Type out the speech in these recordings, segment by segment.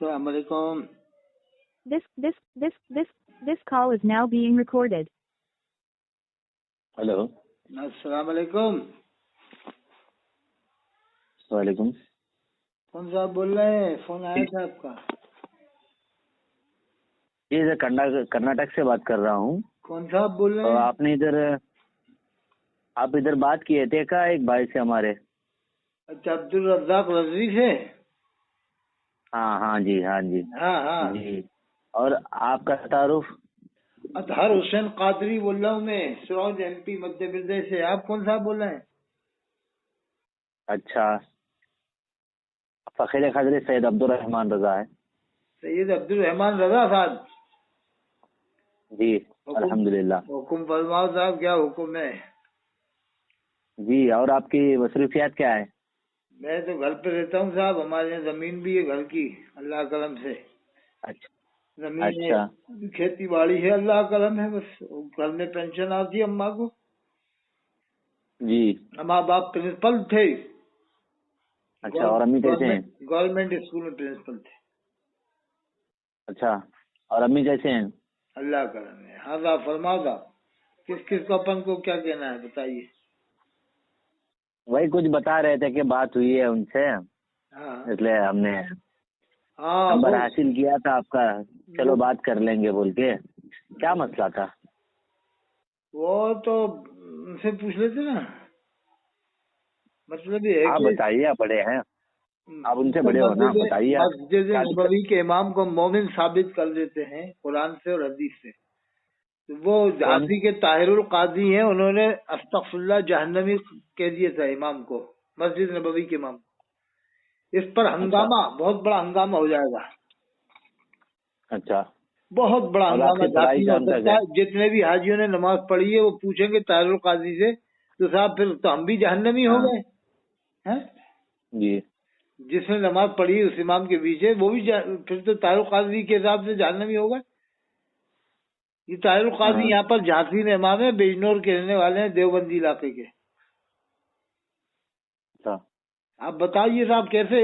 السلام علیکم. This call is now being recorded. Hello. السلام علیکم. وعلیکم. کون صاحب بول رہے ہیں؟ فون آیا تھا آپ کا. جی سر کرناٹک سے بات کر رہا ہوں. کون صاحب بول رہے ہیں؟ آپ نے ادھر بات کیے تھے کیا ایک بھائی سے ہمارے؟ اچھا، عبدالرزاق رضوی سے. ہاں جی. ہاں جی. اور آپ کا تعارف؟ اطہر حسین قادری بول رہا ہوں میں، سروج ایم پی مدھیہ پردیش سے. آپ کون صاحب بول رہے ہیں؟ اچھا، فقیر قادری سید عبدالرحمان رضا ہے. سید عبدالرحمان رضا صاحب. جی الحمدللہ. حکم فرماؤ صاحب، کیا حکم ہے؟ جی، اور آپ کی مصروفیات کیا ہے؟ میں تو گھر پہ رہتا ہوں صاحب. ہمارے یہاں زمین بھی ہے گھر کی، اللہ کرم سے. اچھا. زمین ہے، کھیتی باڑی ہے، اللہ کرم ہے. بس گھر میں پینشن آتی ہے اماں کو. جی. ہمارا باپ پرنسپل تھے. اچھا، اور امی کیسے ہیں؟ گورنمنٹ اسکول میں پرنسپل تھے. اچھا، اور امی کیسے ہیں؟ اللہ کرم ہے. ہاں صاحب فرماؤ صاحب، کس کو اپن کو کیا کہنا ہے بتائیے. وہی کچھ بتا رہے تھے کہ بات ہوئی ہے ان سے، ہاں اس لیے ہم نے نمبر حاصل کیا تھا آپ کا. چلو بات کر لیں گے بول کے. کیا مسئلہ تھا؟ وہ تو ان سے پوچھ لیتے نا. مطلب یہ آپ بتائیے، آپ بڑے ہیں، آپ ان سے بڑے ہو نا، بتائیے. مسجد نبوی کے امام کو مومن ثابت کر دیتے ہیں قرآن سے اور حدیث سے. وہ جھانسی کے طاہر القاضی ہیں، انہوں نے استغفر اللہ جہنمی کہہ دیا تھا امام کو، مسجد نبوی کے امام کو. اس پر ہنگامہ، بہت بڑا ہنگامہ ہو جائے گا. اچھا، بہت بڑا ہنگامہ جھانسی میں ہو سکتا ہے. جتنے بھی حاجیوں نے نماز پڑھی ہے وہ پوچھیں گے طاہر القاضی سے، تو صاحب پھر تو ہم بھی جہنمی ہو گئے. جی. جس نے نماز پڑھی اس امام کے پیچھے، وہ بھی پھر تو طاہر القاضی کے حساب سے جہنمی ہوگا. یہ طاہر القاضی یہاں پر جھانسی میں امام ہے، بیجنور کے رہنے والے ہیں، دیوبندی علاقے کے. آپ بتائیے صاحب کیسے؟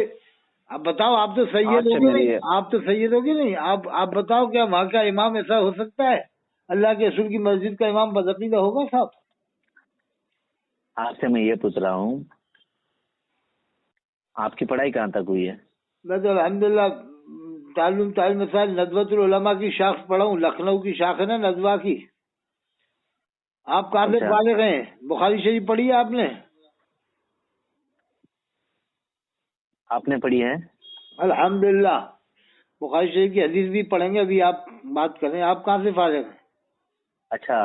آپ بتاؤ، آپ تو سید ہو گے نہیں، آپ تو سید ہو گے نہیں. آپ بتاؤ، کیا وہاں کا امام ایسا ہو سکتا ہے؟ اللہ کے رسول کی مسجد کا امام بدعقیدہ ہوگا صاحب؟ آپ سے میں یہ پوچھ رہا ہوں، آپ کی پڑھائی کہاں تک ہوئی ہے؟ میں تو الحمدللہ تعلیم مسائل ندوۃ العلماء کی شاخ پڑھا ہوں. لکھنؤ کی شاخ ہے نا ندوہ کی. آپ کہاں سے بالغ ہیں؟ بخاری شریف پڑھی ہے آپ نے؟ آپ نے پڑھی ہے؟ الحمدللہ بخاری شریف کی حدیث بھی پڑھیں گے. ابھی آپ بات کریں، آپ کہاں سے فارغ ہیں؟ اچھا،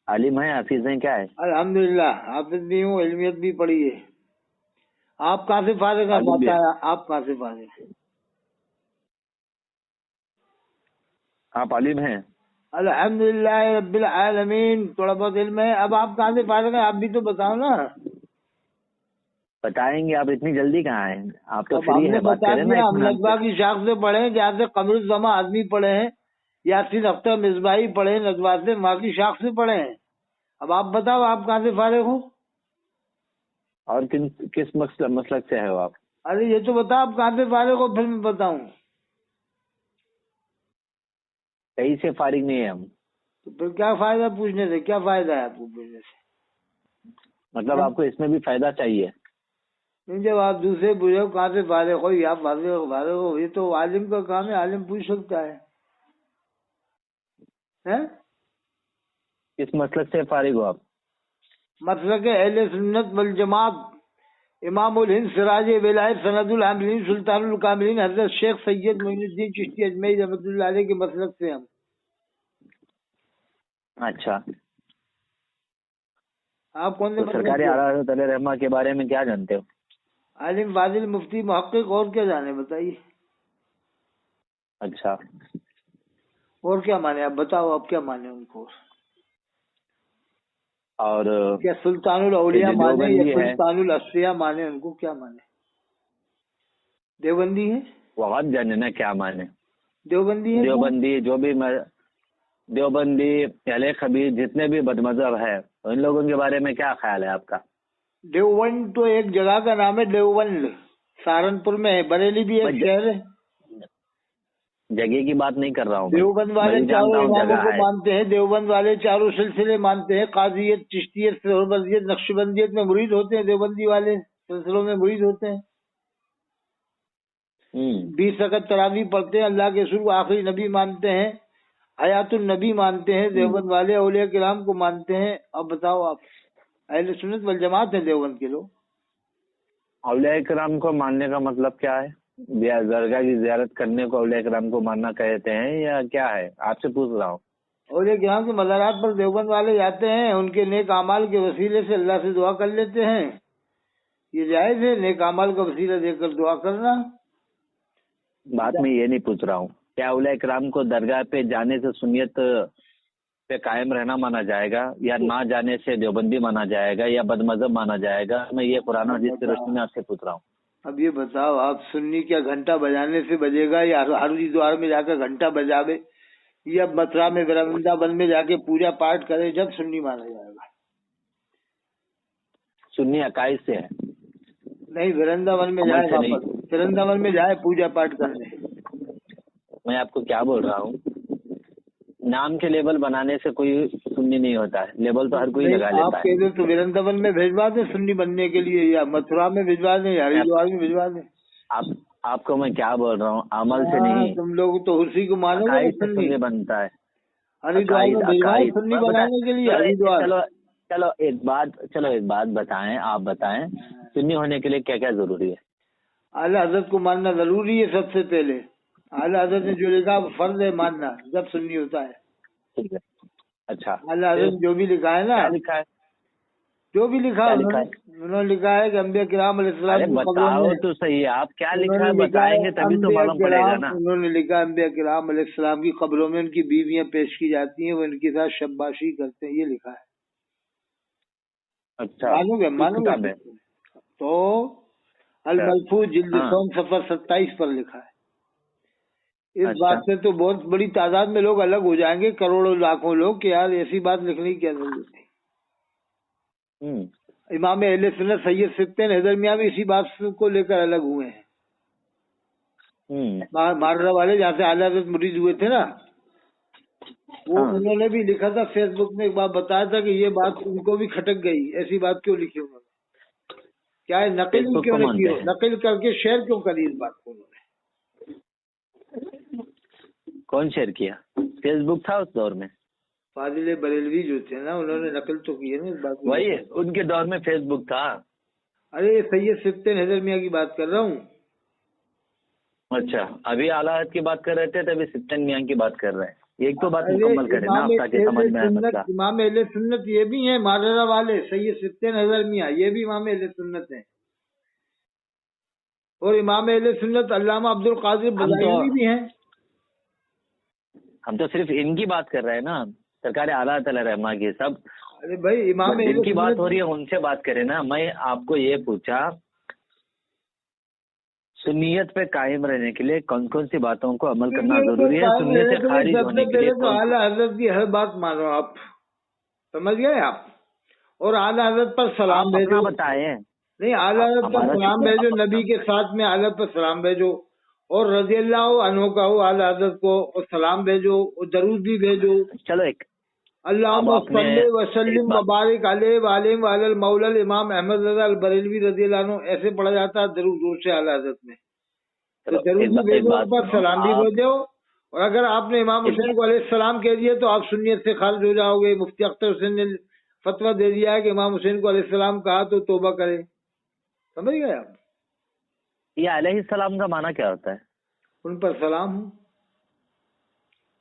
عالم ہیں، حافظ ہیں، کیا ہے؟ الحمدللہ حافظ بھی ہوں، علمیت بھی پڑھی ہے. آپ کہاں سے فارغ ہیں؟ آپ کہاں سے فارغ ہیں؟ آپ عالم ہیں؟ الحمدللہ رب العالمین، تھوڑا بہت علم ہے. اب آپ کہاں سے فارغ ہیں؟ آپ بھی تو بتاؤ نا. بتائیں گے، آپ اتنی جلدی کہاں ہیں؟ آپ تو اب ہم فری نے ہیں، بات بتا کریں نا. دیا، ہم ندوہ کی شاخ سے پڑھے ہیں، جہاں سے قمر الزما آدمی پڑھے ہیں، یاسین اختر مصباحی پڑھے ہیں ندوہ سے، وہاں کی شاخ سے پڑھے ہیں. اب آپ بتاؤ، آپ کہاں سے فارغ ہو؟ اور کس مسلک سے ہے آپ؟ ارے یہ تو بتاؤ آپ کہاں سے فارغ ہو، پھر میں بتاؤں. کہیں سے فارغ نہیں ہے ہم. تو پھر کیا فائدہ پوچھنے سے؟ کیا فائدہ ہے آپ کو پوچھنے سے؟ مطلب آپ کو اس میں بھی فائدہ چاہیے؟ جب آپ دوسرے پوچھو کہاں سے فارغ ہو، یا فارغ ہو، یہ تو عالم کا کام ہے، عالم پوچھ سکتا ہے. کس مسلک سے فارغ ہو آپ؟ مسلک اہل سنت والجماعت، امام الہند سراج ولایت سند العاملین سلطان الکاملین حضرت شیخ سید معین الدین چشتی اجمیری رحمۃ اللہ علیہ کے مسلک سے ہم. اچھا، آپ کون سے سرکار اعلیٰ حضرت علیہ رحمہ کے بارے میں کیا جانتے ہو؟ عالم فاضل مفتی محقق، اور کیا جانے بتائیے. اچھا، اور کیا مانے؟ آپ بتاؤ، آپ کیا مانے ان کو؟ اور کیا سلطان الاولیاء مانے یا سلطان الاصفیاء مانے؟ ان کو کیا مانے؟ دیوبندی ہے، وہاں جانے نا کیا مانے. دیوبندی ہے، دیوبندی جو بھی دیوبندی اہل خبیث جتنے بھی بد مذہب ہے، ان لوگوں کے بارے میں کیا خیال ہے آپ کا؟ دیوبند تو ایک جگہ کا نام ہے، دیوبند سہارنپور میں ہے. بریلی بھی ایک شہر ہے. जगह की बात नहीं कर रहा हूँ, देवबंद वाले मैं चारों जानता हूँ इमामों जगह को है। मानते हैं, देवबंद वाले चारों सिलसिले मानते हैं, कादियत, चिश्तियत, सोहरबंदियत, नक्शबंदियत में मुरीद होते हैं, देवबंदी वाले सिलसिलों में मुरीद होते हैं। 20 रकत तरावी पढ़ते हैं, अल्लाह के रसूल को आखिरी नबी मानते हैं, हयातुल नबी मानते हैं देवबंद वाले, औलिया किराम को मानते हैं। अब बताओ आप, अहले सुन्नत वल जमात है देवबंद के लोग। औलिया किराम को मानने का मतलब क्या है? दरगाह की ज़ियारत करने को औलिया किराम को मानना कहते हैं या क्या है? आपसे पूछ रहा हूँ। औलिया किराम के मज़ारात पर देवबंद वाले जाते हैं, उनके नेक अमाल के वसीले से अल्लाह से दुआ कर लेते हैं। ये जायज़ है नेक अमाल का वसीला देकर दुआ करना? बात मैं ये नहीं पूछ रहा हूँ, क्या औलिया किराम को दरगाह पे जाने से सुन्नियत पे कायम रहना माना जाएगा या ना जाने से देवबंदी माना जाएगा या बदमज़हब माना जाएगा? मैं ये कुरान हदीस की रोशनी में आपसे पूछ रहा हूँ। अब ये बताओ आप, सुन्नी क्या घंटा बजाने से बजेगा या हरिद्वार में जाकर घंटा बजावे या मथुरा में वृंदावन में जाके पूजा पाठ करे जब सुन्नी माना जाएगा? सुन्नी अकाइद से है, नहीं, वृंदावन में अमल जाए, से नहीं। वापस वृंदावन में जाए पूजा पाठ करने। मैं आपको क्या बोल रहा हूँ, नाम के लेबल बनाने से कोई सुन्नी नहीं होता है, लेबल तो हर कोई लगा आप लेता है। कह दो तो वृंदावन में भिजवा दें सुन्नी बनने के लिए, या मथुरा में भिजवा दें, या हरिद्वार में भिजवा दें। आपको मैं क्या बोल रहा हूँ, अमल से हाँ, नहीं, तुम लोग तो उसी को मानोगे अकाइद से सुन्नी। सुन्नी बनता है। हरिद्वार में भिजवाए सुन्नी बनाने के लिए, हरिद्वार। चलो एक बात बताएं, आप बताएं सुन्नी होने के लिए क्या क्या जरूरी है? आला हजरत को मानना जरूरी है सबसे पहले। आला हजरत ने जो लिखा फर्ज है मानना, जब सुन्नी होता है। ठीक है, अच्छा। आला हजरत ने जो भी लिखा है ना, क्या लिखा है? जो भी लिखा क्या है लिखा है? उन्होंने लिखा है कि अंबिया किराम अलैहिस्सलाम की कब्रों बताओ में, तो सही, आप क्या लिखा है उन्होंने लिखा है बताएंगे तभी तो अंबिया मालूम पड़ेगा किराम, ना। उन्होंने लिखा अंबिया किराम अलैहिस्सलाम की कब्रों में उनकी बीवियां पेश की जाती हैं, वो इनके साथ शब्बाशी करते हैं, ये लिखा है। अच्छा, मानोगे? किस किताब में? तो अल-मलफूज जिल्द हाँ। सोम सफर 27 पर लिखा है। इस अच्छा। बात से तो बहुत बड़ी तादाद में लोग अलग हो जाएंगे, करोड़ों लाखों लोग, कि यार ऐसी बात लिखने की क्या जरूरत थी। इमाम अहले सुन्नत सैयद सित्तीन हैदर मियां भी इसी बात को लेकर अलग हुए हैं। माररा वाले जहाँ से आला हज़रत मुरीद हुए थे ना, वो उन्होंने भी लिखा था फेसबुक में, एक बार बताया था कि ये बात उनको भी खटक गई, ऐसी बात क्यों लिखी उन्होंने, क्या है नकल क्यों नहीं की, नकल करके शेयर क्यों करी इस बात को उन्होंने। कौन शेयर किया? फेसबुक था उस दौर में? फाजिल बरेलवी जो थे ना, उन्होंने नकल तो की है ना इस बात को। वही उनके दौर में फेसबुक था। अरे सैयद सित्तीन हैदर मियां की बात कर रहा हूँ। अच्छा, अभी आला हज़रत की बात कर रहे थे तभी सित्तीन मियां की बात कर रहे हैं। एक तो बात मुकम्मल करें ना आप, ताकि समझ में आए मसला। इमाम अहले सुन्नत ये भी हैं, माररा वाले सैयद सित्तीन हैदर मियां, ये भी इमाम अहले सुन्नत हैं। और इमाम अहले सुन्नत अल्लामा अब्दुल कादिर बजाइली भी हैं। हम तो सिर्फ इनकी बात कर रहे हैं ना, सरकार आला तआला रहमा की सब। अरे भाई इमाम इनकी बात हो रही है, उनसे बात करें ना। मैं आपको ये पूछा, सुन्नियत पे कायम रहने के लिए कौन कौन सी बातों को अमल करना जरूरी है? सुन्नियत से खारिज होने के लिए तो आला हजरत की हर बात मानो आप, समझ गए आप। और आला हजरत पर सलाम भेजो, बताए नहीं आला हजरत पर सलाम भेजो, नबी के साथ में आला पर सलाम भेजो, और रज़ी अल्लाह अन्हु का हो आला हजरत को और सलाम भेजो और दरूद भी भेजो। चलो एक अल्लाहुम्मा सल्ली व सल्लिम व बारिक अलैहि व अलैहि व अलल मौला इमाम अहमद रज़ा अल बरेलवी रज़ी अल्लाह अन्हु, ऐसे पढ़ा जाता है दरूद दूर से आला हजरत में। तो दरूद भी भेजो, पर सलाम भी भेजो। और अगर आपने इमाम हुसैन को अलैहिस्सलाम कह दिया तो आप सुन्नियत से खारिज हो जाओगे। मुफ्ती अख्तर हुसैन ने फतवा दे दिया है कि इमाम हुसैन को अलैहिस्सलाम कहा तो तौबा करे। समझ गए आप? ये अलैहिस्सलाम का माना क्या होता है? उन पर सलाम हो।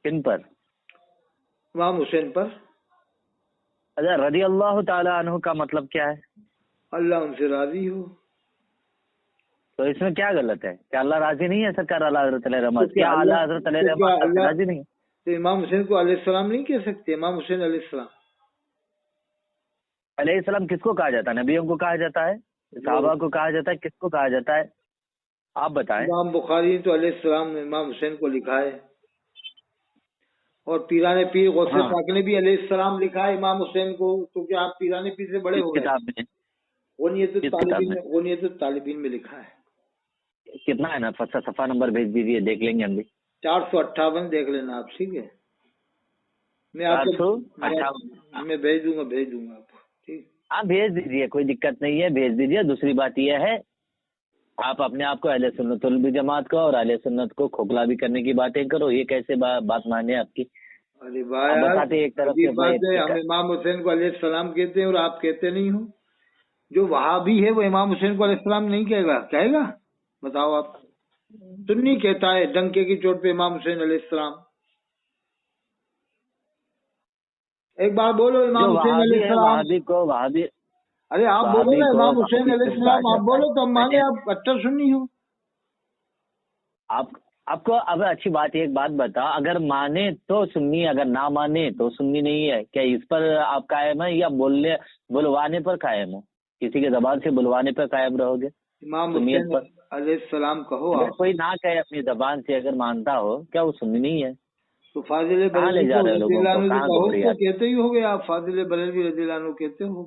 किन पर? इमाम हुसैन पर। अच्छा, रज़ी अल्लाह ताला अन्हु का मतलब क्या है? अल्लाह उनसे राजी हो। तो इसमें क्या गलत है? क्या अल्लाह राजी नहीं है सरकार आला हज़रत रहमत? क्या आला हज़रत रहमत राजी नहीं? तो इमाम हुसैन को अलैहिस्सलाम नहीं कह सकते? इमाम हुसैन अलैहिस्सलाम, अलैहिस्सलाम किसको कहा जाता है? नबियों को कहा जाता है, सहाबा को कहा जाता है, किसको कहा जाता है आप बताएं। इमाम बुखारी तो अलैहिस्सलाम ने इमाम हुसैन को लिखा है, और पीराने पीर गौसे पाक ने भी अलैहिस्सलाम लिखा है इमाम हुसैन को। तो क्या आप पीराने पीर से बड़े हो गए? किताब में गनीयतुत तालिबीन में लिखा है। कितना है ना, सफा नंबर भेज दीजिए, देख लेंगे हम भी। 458 देख लेना आप, ठीक है। मैं आपको 458 मैं भेज दूंगा आपको, ठीक। हाँ भेज दीजिए, कोई दिक्कत नहीं है, भेज दीजिए। दूसरी बात यह है, आप अपने आप को अहले सुन्नत वल भी जमात को और अहले सुन्नत को खोखला भी करने की बातें करो, ये कैसे बात माने आपकी? अरे वाह आप यार, बताते एक तरफ से बात है, हम इमाम हुसैन को अलैहिस्सलाम कहते हैं और आप कहते नहीं हो। जो वहाबी है वो इमाम हुसैन को अलैहिस्सलाम नहीं कहेगा? बताओ आप। सुन्नी कहता है डंके की चोट पे इमाम हुसैन अलैहिस्सलाम। एक बार बोलो इमाम हुसैन अलैहिस्सलाम। वहाबी अरे आप बोलो ना इमाम हुसैन अलैहिस्सलाम, आप बोलो तो हम माने आप कट्टर सुन्नी हो। आपको अब अच्छी बात है, एक बात बताओ, अगर माने तो सुन्नी, अगर ना माने तो सुन्नी नहीं है क्या? इस पर आप कायम है या बुलवाने पर कायम हो? किसी के जबान से बुलवाने पर कायम रहोगे? इमाम हुसैन अलैहिस्सलाम कहो आप। कोई ना कहे अपनी जबान से, अगर मानता हो, क्या वो सुन्नी नहीं है? तो फाजिल कहाँ ले बरेलवी जा को रहे हो लोगों को? रज़ियल्लाहु कहाँ कहो घुमा रहे तो हैं? कहते ही होगे आप, फाजिल बरेलवी रज़ियल्लाहु कहते हो।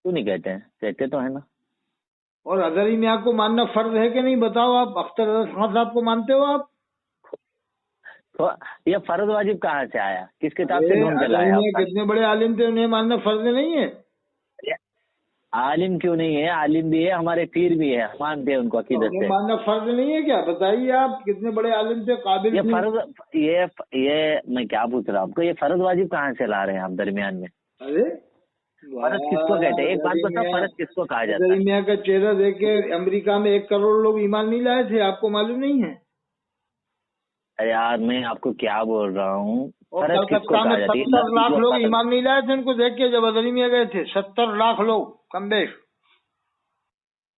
क्यों नहीं कहते हैं? कहते तो है ना। और अज़हरी मियां को मानना फर्ज है कि नहीं, बताओ आप। अख्तर रज़ा खान साहब को मानते हो आप? तो ये फर्ज वाजिब कहाँ से आया? किस किताब से अरे ढूंढ के अज़हरी लाया? मियां कितने बड़े आलिम थे, उन्हें मानना फर्ज नहीं है? आलिम क्यों नहीं है? आलिम भी है, हमारे पीर भी है, मानते हैं उनको अकीदत उन्हें से। मानना फर्ज नहीं है क्या? बताइए आप, कितने बड़े आलिम थे, काबिल ये थे। फर्ज, ये मैं क्या पूछ रहा हूँ आपको, ये फर्ज वाजिब कहाँ से ला रहे हैं आप दरमियान में? अरे फर्ज किसको कहते हैं? एक बात बताओ, फर्ज किसको कहा जाता है? अज़हरी मियां का चेहरा देख के अमेरिका में 1 करोड़ लोग ईमान नहीं लाए थे, आपको मालूम नहीं है? अरे यार मैं आपको क्या बोल रहा हूँ, और फर्ज किसको कलकत्ता में कहा जाता है? 70 लाख लोग फर्ज, ईमान नहीं लाए थे उनको देख के, जब अज़हरी मियां गए थे। 70 लाख लोग कम बेश।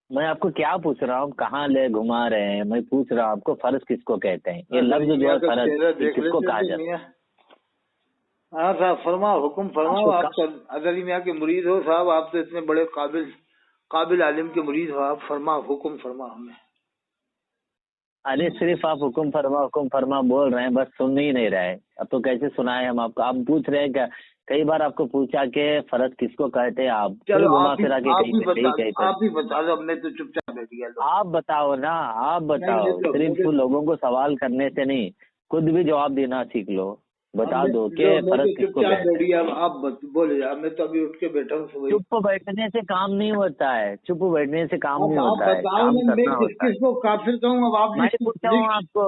मैं आपको क्या पूछ रहा हूँ, कहाँ ले घुमा रहे हैं? मैं पूछ रहा हूँ आपको, फर्ज किसको कहते हैं? ये लफ्ज जो है फर्ज, ये किसको कहा जाता है? हाँ साहब, फरमाओ, हुक्म फरमाओ। आपको आप तो अज़हरी मियां के मुरीद हो साहब, आप तो इतने बड़े काबिल आलिम के मुरीद हो आप। फरमाओ, हुक्म फरमाओ हमें। अरे सिर्फ आप हुक्म फरमा बोल रहे हैं, बस सुन ही नहीं रहे। अब तो कैसे सुनाए हम आपको? आप पूछ रहे हैं क्या? कई बार आपको पूछा कि फर्ज किसको कहते हैं, आप चलो घुमा आप फिरा के ही कहीं आप ही बता दो, मैं तो चुपचाप बैठ गया। आप बताओ ना, आप बताओ। सिर्फ लोगों को सवाल करने से नहीं, खुद भी जवाब देना सीख लो। बता दो कि फर्ज किसको कहते हैं। बैठिए, आप बोले यार, मैं तो अभी उठ के बैठा हूँ। चुप बैठने से काम नहीं होता है, चुप बैठने से काम नहीं आप होता है, बताओ काम ना, मैं करना होता है। किसको काफिर कहूँ? अब आप मैं पूछा हूँ आपको,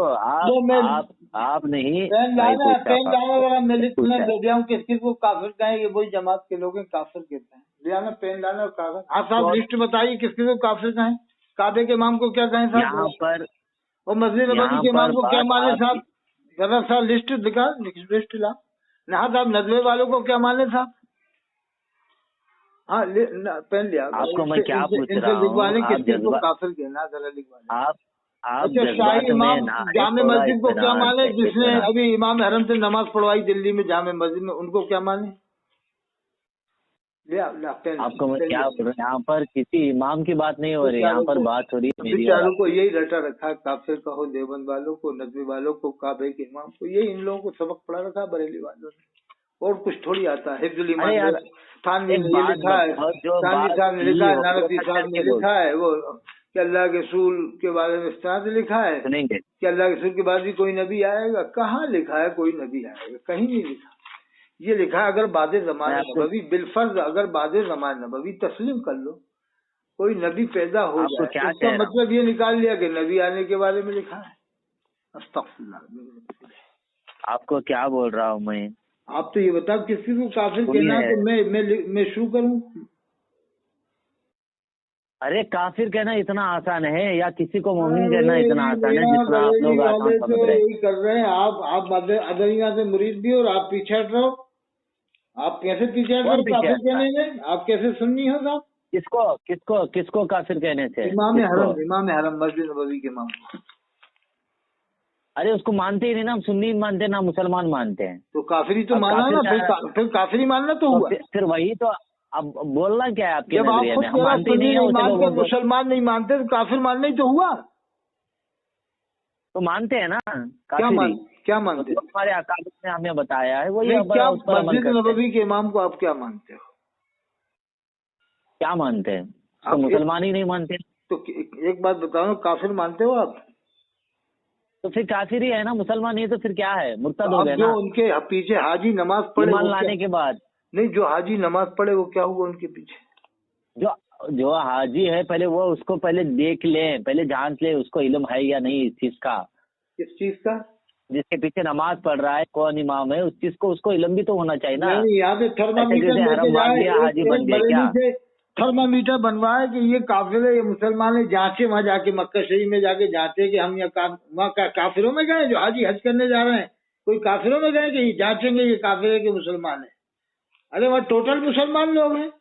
आप नहीं, पेन मैं लाना पूछा वाला, मैं लिखने पूछा। बैठ गया हूँ। किसको काफिर कहें? ये वही जमात के लोग हैं, काफिर कहते हैं। लिया पेन लाना और कागज। हाँ साहब, लिस्ट बताइए किसको काफिर कहें। काबे के इमाम को क्या कहें साहब? यहाँ पर और मस्जिद नबवी के इमाम को क्या माने साहब? जरा सा लिस्ट दिखा, लिस्ट ला ना साहब। नजवे वालों को क्या माने साहब? हाँ पेन लिया। आपको मैं क्या पूछ रहा हूँ, आप किसको काफिर कहना, जरा लिखवा लें। आप अच्छा, शाही इमाम जामे मस्जिद को क्या माने? जिसने अभी इमाम हरम से नमाज पढ़वाई दिल्ली में जामे मस्जिद में, उनको क्या माने? आपको मैं क्या बोल रहा हूँ, यहाँ पर किसी इमाम की बात नहीं हो रही, यहाँ पर बात हो रही है मेरी। बेचारों को यही रटा रखा है, काफिर कहो देवबंद वालों को, नजवी वालों को, काबे के इमाम को। यही इन लोगों को सबक पढ़ा रखा बरेली वालों ने, और कुछ थोड़ी आता है। हिफ्जुल ईमान थानवी ने ये लिखा है, थानवी साहब ने लिखा है, नानवी साहब ने लिखा है वो कि अल्लाह के रसूल के बारे में इस तरह से लिखा है कि अल्लाह के रसूल के बाद भी कोई नबी आएगा। कहाँ लिखा है कोई नबी आएगा? कहीं नहीं लिखा। ये लिखा है अगर बाद ज़माने नबवी बिलफर्ज, अगर बाद ज़माने नबवी तस्लीम कर लो, कोई नबी पैदा हो जाए, इसका मतलब ये निकाल लिया कि नबी आने के बारे में लिखा है। अस्तगफिरुल्लाह। आपको क्या बोल रहा हूँ मैं? आप तो ये बताओ किसी को काफिर कहना है तो मैं शुरू करूं? अरे काफिर कहना इतना आसान है या किसी को मोमिन कहना इतना आसान है जितना आप लोग आसान समझ रहे हैं? कर रहे हैं आप अदरिया से मुरीद भी और आप पीछे हट रहे हो। आप कैसे पीछे हट रहे हो काफिर कहने में? आप कैसे सुन्नी हो साहब? किसको काफिर कहने से? इमाम हरम मस्जिद नबवी के इमाम को। अरे उसको मानते ही नहीं ना, हम सुन्नी मानते ना मुसलमान मानते हैं। तो काफिरी तो माना ना, फिर काफिरी मानना तो हुआ। फिर वही तो अब बोलना क्या है आपके नजरिए में? हम मानते ही नहीं है, मुसलमान नहीं मानते, तो काफिर मानना ही तो हुआ। तो मानते हैं ना क्या मानते? हमारे अकादमी ने हमें बताया है वही। क्या मस्जिद नबवी के इमाम को आप क्या मानते हो? क्या मानते हैं? तो मुसलमान ही नहीं मानते। तो एक बात बताओ, काफिर मानते हो आप? तो फिर काफिर ही है ना, मुसलमान नहीं तो फिर क्या है, मुर्तद हो अब गए जो ना उनके पीछे हाजी नमाज पढ़े ईमान वो लाने क्या- के बाद। नहीं, जो हाजी नमाज पढ़े वो क्या हुआ उनके पीछे? जो जो हाजी है पहले वो उसको पहले देख ले, पहले जांच ले उसको इल्म है या नहीं इस चीज का। किस चीज का? जिसके पीछे नमाज पढ़ रहा है कौन इमाम है उस चीज को, उसको इल्म भी तो होना चाहिए ना। नहीं, यहाँ पे ऐसे थर्मामीटर कैसे लेके हरम मांग जाए, लिया हाजी बन गए बरेली क्या? से थर्मामीटर बनवाए कि ये काफिर है, ये मुसलमान है, जांचे वहाँ जाके मक्का शरीफ में जाके जांचे कि हम वहाँ काफिरों में गए, जो हाजी हज करने जा रहे हैं कोई काफिरों में गए कि जांचेंगे ये काफिर है कि मुसलमान है? अरे वहाँ टोटल मुसलमान लोग हैं।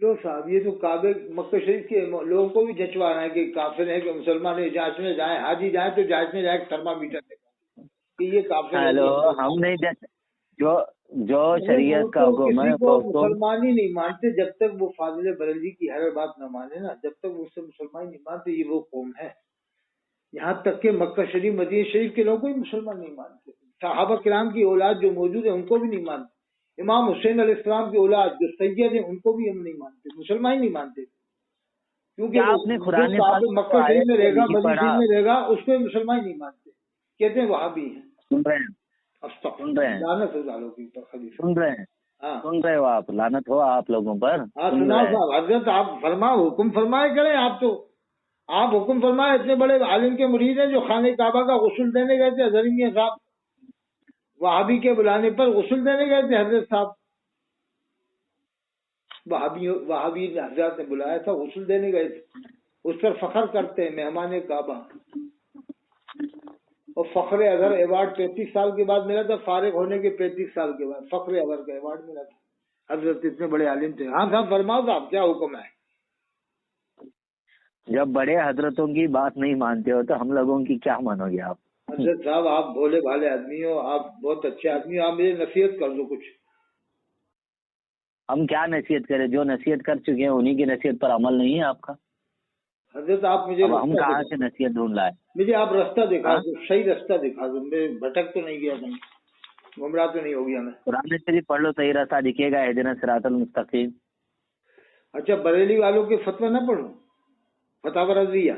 लो साहब, ये तो काबे मक्का शरीफ के लोगों को भी जचवाना है कि काफिर है कि मुसलमान है, जांचने जाए, हाजी जाए तो जांचने जाए थर्मामीटर कि ये काफिर है। हेलो, हम नहीं जो जो शरीयत का हुक्म है किसी को वो हुक्म। मुसलमान ही नहीं मानते जब तक वो फाजिल बरेलवी की हर बात न माने ना, जब तक उससे मुसलमान नहीं मानते, ये वो कौम है। यहाँ तक के मक्का शरीफ मदीना शरीफ के लोगों को भी मुसलमान नहीं मानते, सहाबा किराम की औलाद जो मौजूद है उनको भी नहीं मानते, इमाम हुसैन अलैहिस्सलाम की औलाद जो सैयद है उनको भी हम नहीं मानते, मुसलमान ही नहीं मानते। क्योंकि क्या आपने कुरान जो मक्का शरीफ में रहेगा, मदीना पढ़ा? शरीफ में रहेगा, उसको भी मुसलमान ही नहीं मानते, कहते हैं वहाँ भी है। सुन रहे हैं, सुन रहे हैं, लानत हो जालों की ऊपर खलीफा। सुन रहे हैं, हाँ सुन रहे हो आप, लानत हो आप लोगों पर। हाँ, सुन सुनाओ रहे हैं। साहब, हजरत आप फरमाओ, हुक्म फरमाए करें। आप तो आप हुक्म फरमाए, इतने बड़े आलिम के मुरीद हैं जो खाने काबा का गुस्ल देने गए थे, हजरत मियां साहब वहाबी के बुलाने पर गुस्ल देने गए थे। हजरत साहब वहाबी हजरत ने बुलाया था, गुस्ल देने गए थे, उस पर फख्र करते हैं मेहमान काबा। और फख्र अजहर अवार्ड 35 साल के बाद मिला था, फारिग होने के 35 साल के बाद फख्र अजहर का अवार्ड मिला था। हजरत इतने बड़े आलिम थे। हाँ साहब फरमाओ साहब, क्या हुक्म है? जब बड़े हजरतों की बात नहीं मानते हो तो हम लोगों की क्या मानोगे आप? हजरत साहब आप भोले भाले आदमी हो, आप बहुत अच्छे आदमी हो, आप मुझे नसीहत कर दो कुछ। हम क्या नसीहत करें, जो नसीहत कर चुके हैं उन्हीं की नसीहत पर अमल नहीं है आपका। हजरत आप मुझे अब हम रास्ता कहाँ दिखा- से नसीहत ढूंढ लाए? मुझे आप रास्ता दिखा हाँ? दो, सही रास्ता दिखा दो, मैं भटक तो नहीं गया कहीं, गुमराह तो नहीं हो गया मैं। कुरान शरीफ पढ़ लो, सही रास्ता दिखेगा, इहदिना सिरातल मुस्तकीम। अच्छा, बरेली वालों के फतवा न पढ़ो, फतावा रज़िया?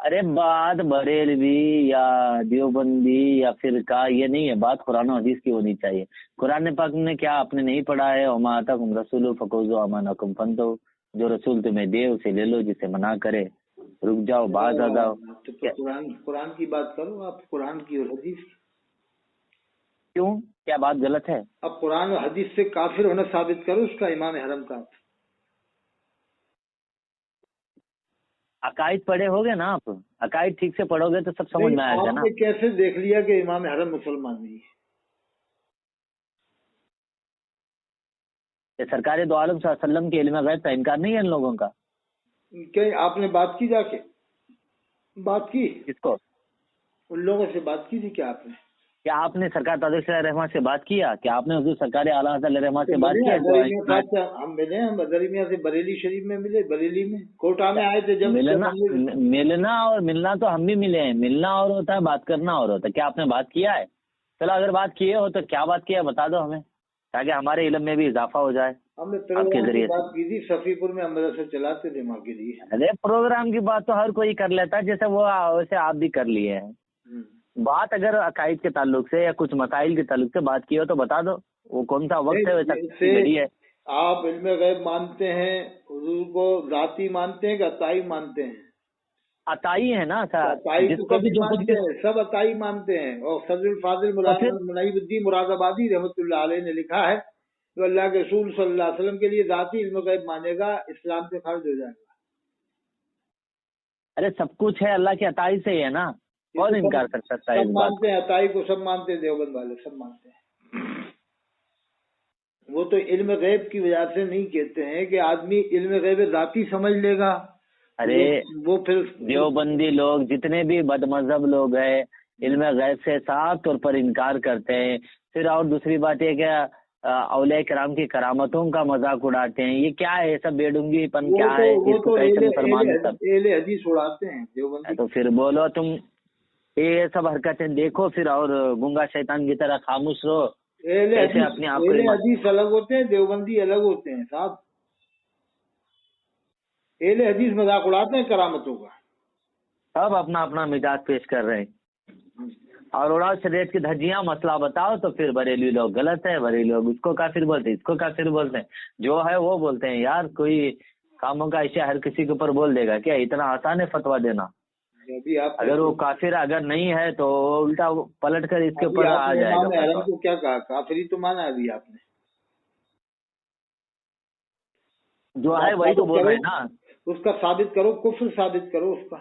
अरे बात बरेलवी या देवबंदी या फिरका ये नहीं है, बात कुरान और हदीस की होनी चाहिए। कुरान पाक में क्या आपने नहीं पढ़ा है? वमा अताकुम रसूलु फखुज़ू अमानकुम फंतहू, जो रसूल तुम्हें दे उसे ले लो, जिसे मना करे रुक जाओ, बाज आ जाओ। तो कुरान की बात करो आप, कुरान की और हदीस की। क्यों, क्या बात गलत है? अब कुरान और हदीस से काफिर होना साबित करो उसका, इमाम हरम का। अकायद पढ़े होगे ना आप? अकायद ठीक से पढ़ोगे तो सब समझ में आएगा ना। आपने कैसे देख लिया कि इमाम हरम मुसलमान नहीं है? ये सरकार दो आलम सल्लल्लाहु अलैहि वसल्लम के इल्म गैब का इनकार नहीं है इन लोगों का। क्या आपने बात की, जाके बात की किसको? उन लोगों से बात की थी क्या आपने? क्या आपने सरकार तादिक रहमान से बात किया? क्या आपने हुजूर सरकार आला हज़रत रहमान से तो बात मिले किया? हज़रत मियां साहब से, हम मिले, हम हज़रत मियां से बरेली शरीफ में मिले, बरेली में कोटा में आए थे जब मिलना और मिलना तो हम भी मिले हैं। मिलना और होता है, बात करना और होता है। क्या आपने बात किया है? चलो अगर बात किए हो तो क्या बात किया बता दो हमें, ताकि हमारे इल्म में भी इजाफा हो जाए। हमने आपके प्रोग्राम जरिए की बात की थी, सफीपुर में हम मदरसा चलाते थे माँ के लिए। अरे प्रोग्राम की बात तो हर कोई कर लेता है, जैसे वो वैसे आप भी कर लिए हैं। बात अगर अकायद के ताल्लुक से या कुछ मसाइल के ताल्लुक से बात की हो तो बता दो, वो कौन सा वक्त है, वैसा घड़ी है। आप इल्म गैब मानते हैं, हुजूर को जाती मानते हैं कि अताई मानते हैं? अताई है ना सर, अताई तो जिसको भी सभी जो मानते हैं, सब अताई मानते हैं। और सदरुल फाजिल मुनाइबुद्दीन मुरादाबादी रहमतुल्लाह अलैह ने लिखा है कि अल्लाह के रसूल सल्लल्लाहु अलैहि वसल्लम के लिए जाती इल्म गैब मानेगा इस्लाम से खारिज हो जाएगा। अरे सब कुछ है अल्लाह की अताई से ही है ना, कौन इनकार कर सकता है इस बात मानते हैं अताई को, सब मानते हैं, देवबंद वाले सब मानते हैं। वो तो इल्म गैब की वजह से नहीं कहते हैं कि आदमी इल्म गैब जाती समझ लेगा। अरे वो फिर देवबंदी लोग जितने भी बदमजहब लोग हैं इल्म गैब से साफ तौर पर इनकार करते हैं। फिर और दूसरी बात ये क्या औलिया किराम की करामतों का मजाक उड़ाते हैं। ये क्या है, सब बेडुंगीपन क्या है? इसको कैसे मुसलमान एले हदीस उड़ाते हैं देवबंदी। तो फिर बोलो तुम ये सब हरकतें देखो फिर और गुंगा शैतान की तरह खामोश रहो। एले अपने आप को हदीस अलग होते हैं, देवबंदी अलग होते हैं साहब। एले हदीस मजाक उड़ाते हैं करामतों का। सब अपना अपना मिजाज पेश कर रहे हैं। और उड़ाव शरीयत की धज्जियां मसला बताओ तो फिर बरेली लोग गलत है, बरेली लोग उसको काफिर बोलते हैं, इसको काफिर बोलते हैं, जो है वो बोलते हैं। यार कोई कामों का ऐसे हर किसी के ऊपर बोल देगा क्या? इतना आसान है फतवा देना? अभी आप अगर वो काफिर अगर नहीं है तो उल्टा पलट कर इसके ऊपर आ आपने जाएगा इमाम हरम फतवा। को क्या कहा? काफिरी तो माना अभी आपने। जो है वही तो बोल रहे हैं ना। उसका साबित करो, कुफ्र साबित करो उसका।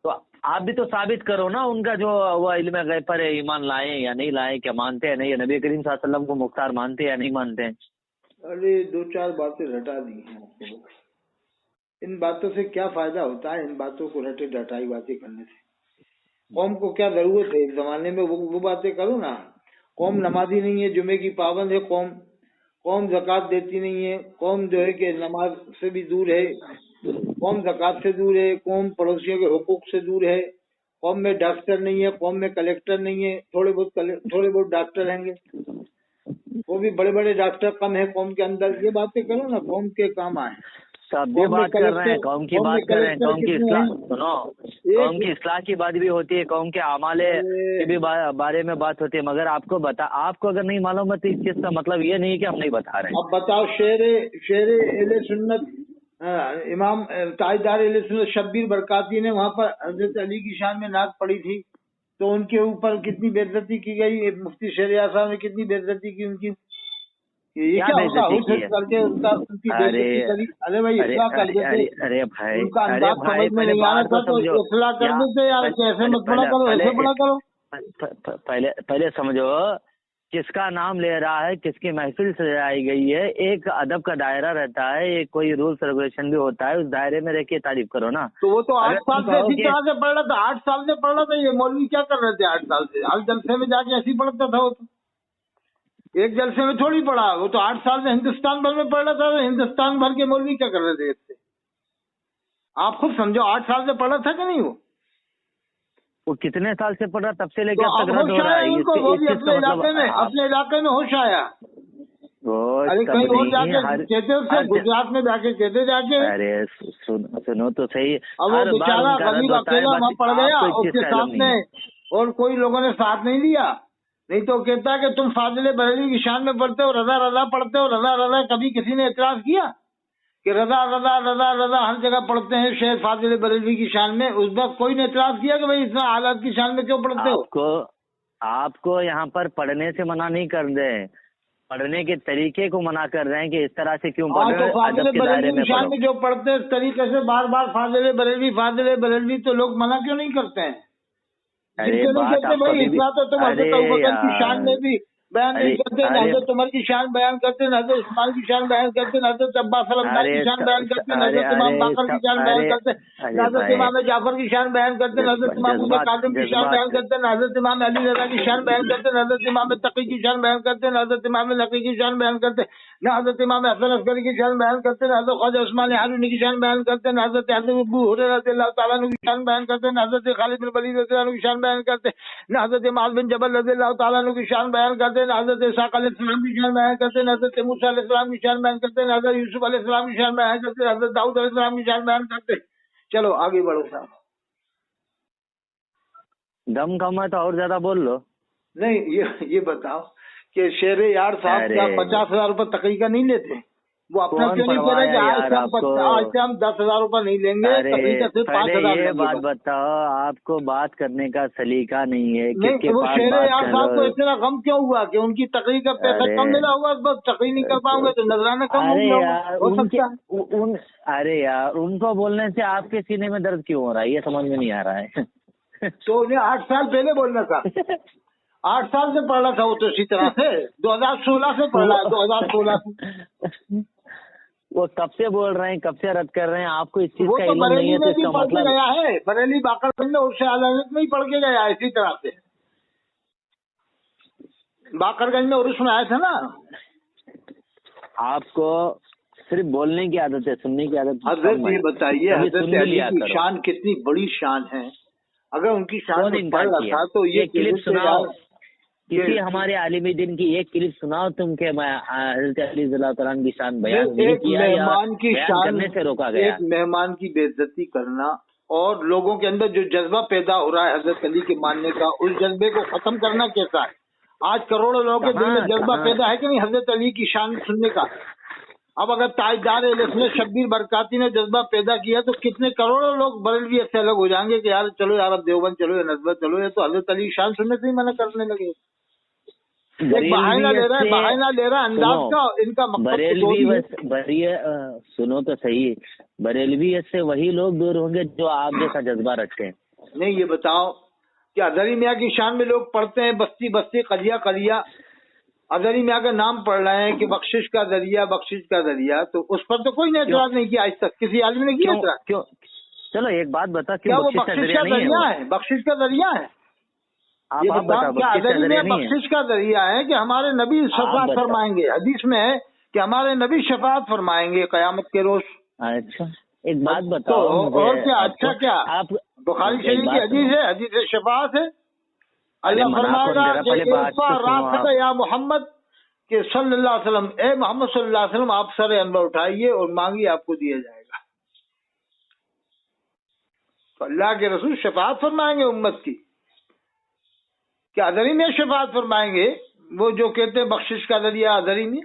तो आप भी तो साबित करो ना उनका जो वो इल्म गैब पर है, ईमान लाए या नहीं लाए, क्या मानते हैं नहीं, या नबी करीम सल्लल्लाहु अलैहि वसल्लम को मुख्तार मानते हैं या नहीं मानते हैं? अरे 2-4 बातें रटा दी हैं आपको। इन बातों से क्या फायदा होता है? इन बातों को रटे डटाई बातें करने से कौम को क्या जरूरत है? इस जमाने में वो बातें करो ना। कौम नमाजी नहीं है, जुमे की पाबंद है कौम ज़कात देती नहीं है, कौम जो है कि नमाज से भी दूर है, कौम ज़कात से दूर है, कौम पड़ोसियों के हुकूक से दूर है, कौम में डॉक्टर नहीं है, कौम में कलेक्टर नहीं है, थोड़े बहुत डॉक्टर होंगे, वो भी बड़े बड़े डॉक्टर कम है कौम के अंदर। ये बातें करो ना, कौम के काम आए। सब भी बात कर रहे हैं, कौम की बात कर रहे हैं, कौम की इस्लाह सुनो, कौम की इस्लाह की बात भी होती है, कौम के अमाले के भी बारे में बात होती है। मगर आपको अगर नहीं मालूम है तो इस चीज का मतलब ये नहीं है कि हम नहीं बता रहे हैं। अब बताओ, शेर अहले सुन्नत इमाम ताजदार अहले सुन्नत शब्बीर बरकाती ने वहाँ पर हजरत अली की शान में नात पढ़ी थी, तो उनके ऊपर कितनी बेइज्जती की गई। मुफ्ती शरिया साहब ने कितनी बेइज्जती की उनकी। ये क्या होता है करके उनकी बेइज्जती करी। अरे भाई इस्लाह कर देते। अरे भाई, उनका अंदाज समझ में नहीं आ रहा था तो इस्लाह कर देते यार, ऐसे मत पढ़ा करो, ऐसे पढ़ा करो। पहले समझो किसका नाम ले रहा है, किसकी महफिल सजाई गई है। एक अदब का दायरा रहता है, एक कोई रूल्स रेगुलेशन भी होता है, उस दायरे में रह के तारीफ करो ना। तो वो तो 8 साल से इसी तरह से पढ़ रहा था, 8 साल से पढ़ रहा था। ये मौलवी क्या कर रहे थे 8 साल से? हर जलसे में जाके ऐसे ही पढ़ता था वो तो। एक जलसे में थोड़ी पढ़ा, वो तो 8 साल से हिंदुस्तान भर में पढ़ रहा था। हिंदुस्तान भर के मौलवी क्या कर रहे थे इससे? आप खुद समझो, 8 साल से पढ़ा था कि नहीं? वो कितने साल से पढ़ रहा, तब से लेकर तो तक रद्द हो रहा है उनको, वो भी अपने इलाके में होश आया। अरे कहीं और जाके कहते उससे, गुजरात में जाके कहते जाके। अरे सुनो तो सही। अब वो बेचारा गरीब अकेला वहाँ पड़ गया, उसके सामने और कोई लोगों ने साथ नहीं दिया। नहीं तो कहता है कि तुम फाजिल बरेलवी की शान में पढ़ते हो, रजा पढ़ते हो, रजा। कभी किसी ने एतराज किया कि रजा हर जगह पढ़ते हैं शेख फाजिल बरेलवी की शान में? उस वक्त कोई ने एतराज किया कि भाई इतना हालात की शान में क्यों पढ़ते हो? आपको यहाँ पर पढ़ने से मना नहीं कर रहे हैं, पढ़ने के तरीके को मना कर रहे हैं कि इस तरह से क्यों पढ़ रहे हैं। फाजिल बरेलवी की शान में जो पढ़ते हैं इस तरीके से बार बार फाजिल बरेलवी, तो लोग मना क्यों नहीं करते हैं? अरे भाई इतना तो तुम हजरत अबू बकर की शान में भी बयान नहीं करते, न हजरत उमर की शान बयान करते, न हजरत उस्मान की शान बयान करते, न हजरत अब्बास अलमदार की शान बयान करते, न हजरत इमाम बाकर की शान बयान करते, न हजरत इमाम जाफर की शान बयान करते, न हजरत इमाम कासिम की शान बयान करते, न हजरत इमाम अली रज़ा की शान बयान करते, न हजरत इमाम तकी की शान बयान करते, न हजरत इमाम नकी की शान बयान करते, न हजरत इमाम हसन अस्करी की शान बयान करते, न हजरत ख्वाजा उस्मान हारूनी की शान बयान करते, न हजरत अबू हुरैरा रज़ियल्लाहु तआला अन्हु की शान बयान करते, न हजरत खालिद बिन वलीद रज़ियल्लाहु अन्हु की शान बयान करते, न हजरत मुआज़ बिन जबल रज़ियल्लाहु तआला अन्हु की शान बयान करते, न हजरत इसाक अलैहिस्सलाम की शान बयान करते, न हजरत मूसा अलैहिस्सलाम की शान बयान करते, न हजरत यूसुफ अलैहिस्सलाम की शान बयान करते, न हजरत दाऊद अलैहिस्सलाम की शान बयान करते। चलो आगे बढ़ो साहब। दम कम है तो और ज्यादा बोल लो। नहीं, ये बताओ कि शेर यार साहब क्या 50,000 रुपए तकरीका नहीं लेते? वो अपना क्यों नहीं कह रहे कि आज से हम 10,000 रुपए नहीं लेंगे, तकरीका सिर्फ 5,000। ये बात बताओ, आपको बात करने का सलीका नहीं है। नहीं, वो शेर यार साहब को इतना गम क्यों हुआ कि उनकी तकरीर का पैसा कम मिला होगा, बस तकरीर नहीं कर पाओगे तो नजराना कम हो सकता है। अरे यार, उनको बोलने से आपके सीने में दर्द क्यों हो रहा है, ये समझ में नहीं आ रहा है। तो उन्हें 8 साल पहले बोलना था। 8 साल से पढ़ रहा था वो तो इसी तरह से, 2016 से पढ़ रहा है, 2016 से। वो कब से बोल रहे हैं, कब से रद्द कर रहे हैं, आपको इस चीज का इल्म नहीं है तो इसका मतलब गया है। बरेली बाकरगंज में उर्स अदालत में ही पढ़ के गया इसी तरह से। बाकरगंज में उर्स में आया था ना। आपको सिर्फ बोलने की आदत है, सुनने की आदत। हजरत ये बताइए, हजरत अली की शान कितनी बड़ी शान है। अगर उनकी शान में पढ़ रहा था तो ये क्लिप सुनाओ, किसी हमारे आलिमी दिन की एक क्लिप सुनाओ तुम के हज़रत अली रज़ियल्लाहु तआला अन्हु की शान बयान नहीं किया या बयान करने से रोका गया। एक मेहमान की बेइज्जती करना اور لوگوں کے اندر جو جذبہ پیدا ہو رہا ہے حضرت علی کے ماننے کا، اس جذبے کو ختم کرنا کیسا ہے؟ آج کروڑوں لوگوں کے دل میں جذبہ پیدا ہے کہ نہیں حضرت علی کی شان سننے کا؟ اب اگر تاجدار اہل سنت شبیر برکاتی نے جذبہ پیدا کیا تو کتنے کروڑوں لوگ بریلوی سے الگ ہو جائیں گے کہ یار چلو یار اب دیوبند چلو یا نسبت چلو، یہ تو حضرت علی کی شان سننے سے ہی منع کرنے لگے۔ ایک بہانہ لے رہا ہے انداز کا، ان کا سنو تو صحیح، بریلویت سے وہی لوگ دور ہوں گے جو آپ جیسا جذبہ رکھتے ہیں۔ نہیں یہ بتاؤ کہ اظہری میاں کی شان میں لوگ پڑھتے ہیں بستی بستی قلیہ قلیہ، اظہری میاں کا نام پڑھ رہے ہیں کہ بخشش کا ذریعہ بخشش کا ذریعہ، تو اس پر تو کوئی نے اعتراض نہیں کیا آج تک، کسی عالم نے کیا اعتراض؟ کیوں؟ چلو ایک بات بتا، کیا وہ بخشش کا ذریعہ ہے؟ بخشش کا ذریعہ ہے؟ یہ بتاؤ کیا اظہری میاں بخشش کا ذریعہ ہے کہ ہمارے نبی شفاعت فرمائیں گے؟ حدیث میں ہے کہ ہمارے نبی شفاعت فرمائیں گے قیامت کے روز۔ اچھا ایک بات بتاؤ، اور کیا؟ اچھا کیا بخاری شریف کی حدیث ہے، حدیث شفاعت ہے، اللہ فرمائے گا کہ یا محمد کہ صلی اللہ علیہ وسلم، اے محمد صلی اللہ علیہ وسلم آپ سر انور اٹھائیے اور مانگیے آپ کو دیا جائے گا۔ تو اللہ کے رسول شفاعت فرمائیں گے امت کی، کیا اظہری میں شفاعت فرمائیں گے؟ وہ جو کہتے ہیں بخشش کا ذریعہ اظہری میں،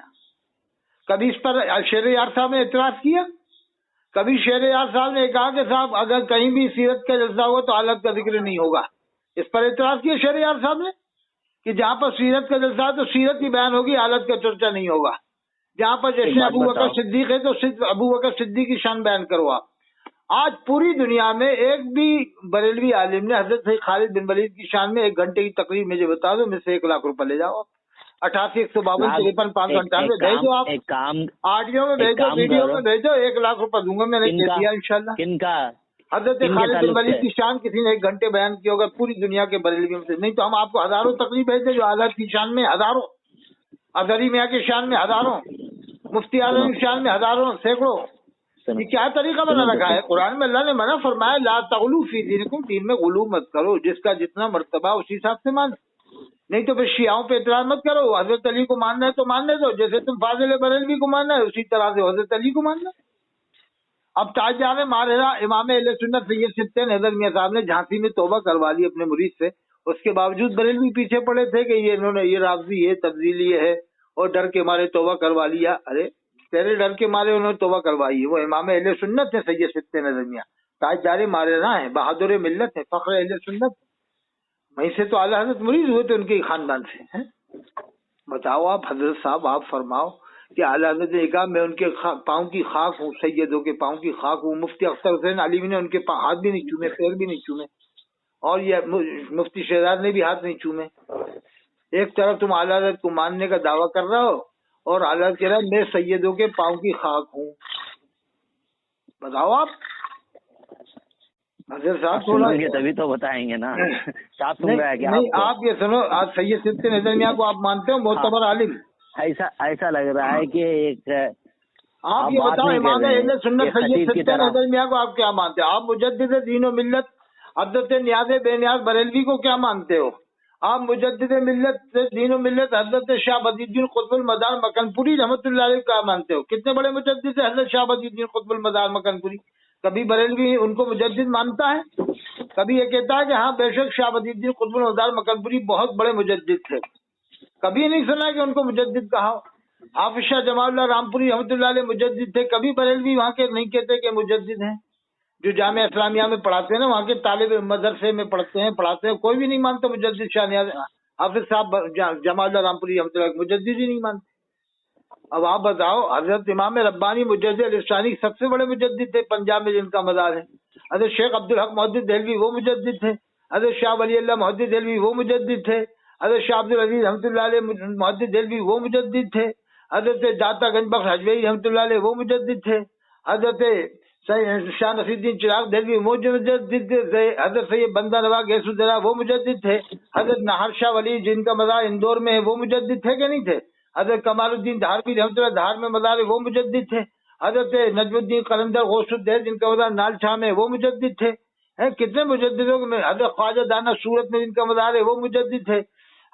کبھی اس پر شیر یار صاحب نے اعتراض کیا؟ کبھی شیر یار صاحب نے کہا کہ صاحب اگر کہیں بھی سیرت کا جلسہ ہوا تو حالت کا ذکر نہیں ہوگا؟ اس پر اعتراض کیا شیر یار صاحب نے کہ جہاں پر سیرت کا جلسہ ہے تو سیرت کی بیان ہوگی، حالت کا چرچا نہیں ہوگا۔ جہاں پر جیسے ابو بکر صدیق ہے تو صرف ابو بکر صدیق کی شان بیان کرو آپ۔ آج پوری دنیا میں ایک بھی بریلوی عالم نے حضرت خالد بن ولید کی شان میں 1 گھنٹے کی تقریر مجھے بتا دو، میں سے 1 لاکھ روپے لے جاؤ آپ۔ 88 152 53 598 بھیج دو آپ، آڈیو میں بھیجو، ویڈیو میں بھیجو، 1 لاکھ روپے دوں گا میں نے دیا انشاءاللہ۔ کن کا؟ حضرت خالد بن ولید کی شان کسی نے 1 گھنٹے بیان کی ہوگا پوری دنیا کے بریلویوں سے؟ نہیں تو ہم آپ کو ہزاروں تقریر بھیجتے جو حضرت کی شان میں ہزاروں، اظہری میاں کی شان میں ہزاروں، مفتی اعظم کی شان میں ہزاروں سینکڑوں۔ یہ کیا طریقہ بنا رکھا ہے؟ قرآن میں اللہ نے منع فرمایا لا تغلو فی دینکم، دین میں غلو مت کرو، جس کا جتنا مرتبہ اسی حساب سے مان، نہیں تو پھر شیعوں پہ اعتراض مت کرو۔ حضرت علی کو ماننا ہے تو ماننے دو، جیسے تم فاضل بریلوی کو ماننا ہے اسی طرح سے حضرت علی کو ماننا ہے۔ اب تاجدار مارحرہ امام اہل سنت سید سبطین حیدر میاں صاحب نے جھانسی میں توبہ کروا لی اپنے مرید سے، اس کے باوجود بریلوی پیچھے پڑے تھے کہ یہ انہوں نے یہ رافضی ہے تبدیلی ہے اور ڈر کے مارے توبہ کروا لیا۔ ارے تیرے ڈر کے مارے انہوں نے توبہ کروائی ہے، وہ امام اہل سنت ہے سید سبطین حیدر میاں، تاجدار مارحرہ ہیں، بہادر ملت ہے، فخر اہل سنت، وہیں سے تو اعلیٰ حضرت مرید ہوئے تھے ان کے خاندان سے۔ بتاؤ آپ حضرت صاحب، آپ فرماؤ کہ اعلیٰ حضرت نے کہا میں ان کے پاؤں کی خاک ہوں، سیدوں کے پاؤں کی خاک ہوں۔ مفتی اختر حسین علیمی نے ان کے ہاتھ بھی نہیں چومے، پیر بھی نہیں چومے، اور یہ مفتی شہزاد نے بھی ہاتھ نہیں چومے۔ ایک طرف تم اعلیٰ حضرت کو ماننے کا دعویٰ کر رہا ہو اور اعلیٰ حضرت کہہ رہا ہے میں سیدوں کے پاؤں کی خاک ہوں۔ بتاؤ آپ حضرت صاحب تھوڑا تبھی تو بتائیں گے نا، نہیں آپ یہ سنو، آج سید سبطین حیدر میاں کو آپ مانتے ہو معتبر عالم؟ ایسا لگ رہا ہے کہ ایک آپ یہ بتاؤ امام اہل سنت سید سبطین حیدر میاں کو آپ کیا مانتے ہو؟ آپ مجدد دین و ملت حضرت نیاز بے نیاز بریلوی کو کیا مانتے ہو؟ آپ مجدد ملت دین و ملت حضرت شاہ بدی الدین قطب المدار مکن پوری رحمۃ اللہ علیہ کا مانتے ہو؟ کتنے بڑے مجدد ہیں حضرت شاہ بدی الدین قطب المدار مکن پوری؟ کبھی بریلوی ان کو مجدد مانتا ہے؟ کبھی یہ کہتا ہے کہ ہاں بے شک شاہ بدی الدین قطب المدار مکن پوری بہت بڑے مجدد تھے؟ کبھی نہیں سنا کہ ان کو مجدد کہا۔ حافظ شاہ جمال اللہ رامپوری رحمۃ اللہ علیہ مجدد تھے، کبھی بریلوی وہاں کے نہیں کہتے کہ مجدد ہیں؟ جو جامعہ اسلامیہ میں پڑھاتے ہیں نا، وہاں کے طالب مدرسے میں پڑھاتے ہیں، کوئی بھی نہیں مانتا مجدد شاہ نیاز حافظ صاحب جمال اللہ رامپوری رحمۃ اللہ مجدد ہی نہیں مانتے۔ اب آپ بتاؤ حضرت امام ربانی مجدد الاسلانی سب سے بڑے مجدد تھے پنجاب میں جن کا مزار ہے۔ حضرت شیخ عبدالحق محدث دہلوی وہ مجدد تھے، حضرت شاہ ولی اللہ محدث دہلوی وہ مجدد تھے، حضرت شاہ عبدالعزیز رحمۃ اللہ علیہ محدث دہلوی وہ مجدد تھے، حضرت داتا گنج بخش حجویری رحمۃ اللہ علیہ وہ مجدد تھے، حضرت شاہ نصیر الدین چراغ دہلوی وہ مجدد تھے، حضرت سید بندہ نواز غیث الدرا وہ مجدد تھے، حضرت نہر شاہ ولی جن کا مزار اندور میں ہے وہ مجدد تھے کہ نہیں تھے، حضرت کمال الدین دھاروی رحمۃ اللہ دھار میں مزار ہے وہ مجدد تھے، حضرت نجم الدین قلندر غوث الدین جن کا مزار نالچھا میں وہ مجدد تھے۔ کتنے مجددوں میں حضرت خواجہ دانا سورت میں جن کا مزار ہے وہ مجدد تھے،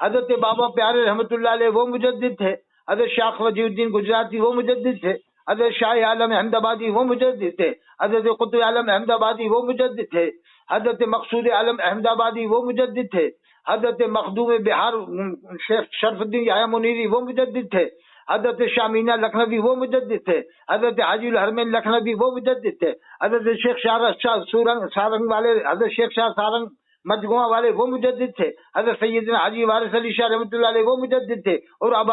حضرت بابا پیارے رحمۃ اللہ علیہ وہ مجدد تھے، حضرت شاہ وجیہ الدین گجراتی وہ مجدد تھے، حضرت شاہ عالم احمد آبادی وہ مجدد تھے، حضرت قطب عالم احمد آبادی وہ مجدد تھے، حضرت مقصود عالم احمد آبادی وہ مجدد تھے، حضرت مخدوم بہار شیخ شرف الدین یحییٰ منیری وہ مجدد تھے، حضرت شاہ مینا لکھنوی وہ مجدد تھے، حضرت حاجی الحرمین لکھنوی وہ مجدد تھے، حضرت شیخ شاہ سارنگ والے، حضرت شیخ شاہ سارنگ مجگواں والے وہ مجدد تھے، حضرت سیدنا حاجی وارث علی شاہ رحمۃ اللہ علیہ وہ مجدد تھے، اور اب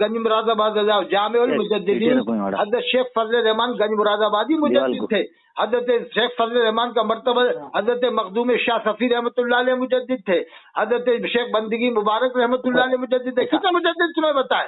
گنج مراد آباد جامع المجددین حضرت شیخ فضل الرحمان گنج مراد آبادی مجدد تھے، حضرت شیخ فضل الرحمان کا مرتبہ حضرت مخدوم شاہ صفی رحمۃ اللہ علیہ مجدد تھے، حضرت شیخ بندگی مبارک رحمۃ اللہ علیہ مجدد تھے. کتنے مجدد تمہیں بتائیں؟